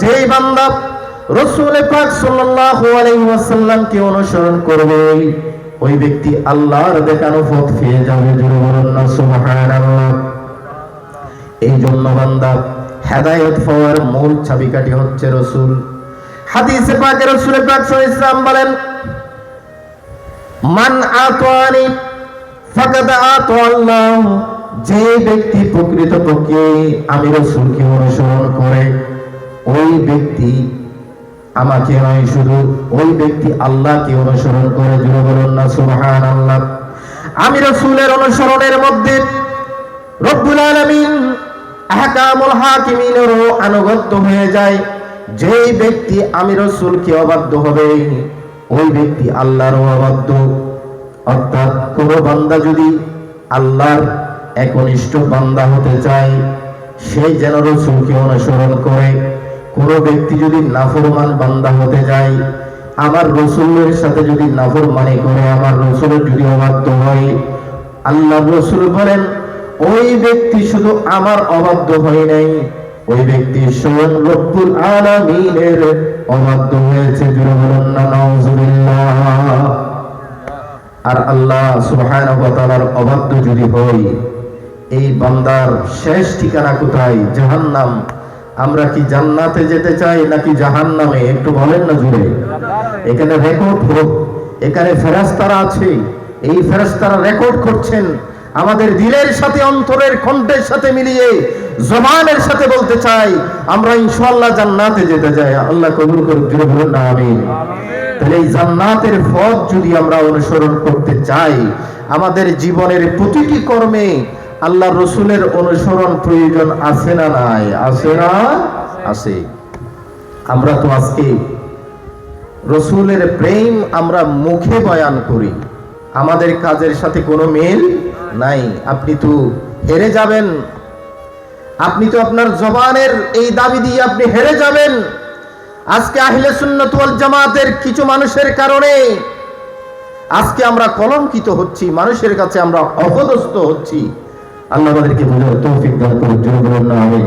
যেই বান্দা রাসূল পাক সাল্লাল্লাহু আলাইহি ওয়াসাল্লামকে অনুসরণ করবে ওই ব্যক্তি আল্লাহর দেখানো পথ পেয়ে যাবে। জোরে বলুন না সুবহানাল্লাহ। এই জন্য বান্দা হেদায়েত পাওয়ার মূল চাবিকাঠি হচ্ছে রাসূল। হাদিসে পাকে রাসূল পাক সাল্লাল্লাহু আলাইহি ওয়াসাল্লাম বলেন, মান আতানি ফাকাদ আতা আল্লাহ। যে ব্যক্তি প্রকৃতপক্ষে আমি রাসূলকে অনুসরণ করে ওই ব্যক্তি আমাকে নয়, শুধু ওই ব্যক্তি আল্লাহকে অনুসরণ করে। জোরে বলুন না সুবহানাল্লাহ। আমি রাসূলের অনুসরণের মধ্যে রব্বুল আলামিন আহকামুল হাকিমিনেরও আনুগত্য হয়ে যায়। যেই ব্যক্তি আমি রাসূলকে অবাধ্য হবে ওই ব্যক্তি আল্লাহরও অবাধ্য। অর্থাৎ কোন বান্দা যদি আল্লাহর একনিষ্ঠ বান্দা হতে চায় সে যেন রাসূলকে অনুসরণ করে। কোন ব্যক্তি যদি নাফরমান বান্দা হতে যায়, আমার রাসূলের সাথে যদি নাফরমানি করে, আমার রাসূলের যদি অবাধ্য হয়, আল্লাহর রাসূল বলেন ওই ব্যক্তি শুধু আমার অবাধ্য হয় নাই, ওই ব্যক্তি স্বয়ং রব্বুল আলামিনের অবাধ্য হয়েছে। জোরে বলুন না নাউযুবিল্লাহ। আর আল্লাহ সুবহানাহু ওয়া তাআলার অবাধ্য যদি হই এই বান্দার শেষ ঠিকানা কোথায়? জাহান্নাম। আমরা কি জান্নাতে যেতে চাই নাকি জাহান্নামে? একটু বলেন না জুড়ে। এখানে রেকর্ড হোক, এখানে ফেরেশতারা আছে, এই ফেরেশতারা রেকর্ড করছেন। আমাদের দিলের সাথে অন্তরের কণ্ঠের সাথে মিলিয়ে জবানের সাথে বলতে চাই আমরা ইনশাআল্লাহ জান্নাতে যেতে চাই। আল্লাহ কবুল করুক। জুড়ে বলুন না আমিন। তাহলে এই জান্নাতের পথ যদি আমরা অনুসরণ করতে চাই আমাদের জীবনের প্রতিটি কর্মে আল্লাহ রসুলের অনুসরণ প্রয়োজন আছে না নাই? আছে না? আছে। আমরা তো আজকে রসুলের প্রেম আমরা মুখে বয়ান করি, আমাদের কাজের সাথে কোনো মিল নাই। আপনি তো হেরে যাবেন, আপনি তো আপনার জবানের এই দাবি দিয়ে আপনি হেরে যাবেন। আজকে আহলে সুন্নাত ওয়াল জামাতের কিছু মানুষের কারণে আজকে আমরা কলঙ্কিত হচ্ছি, মানুষের কাছে আমরা অপদস্থ হচ্ছি। আল্লাহ আমাদেরকে বুঝার তৌফিক দান করুন। জোরে বলুন না আমিন।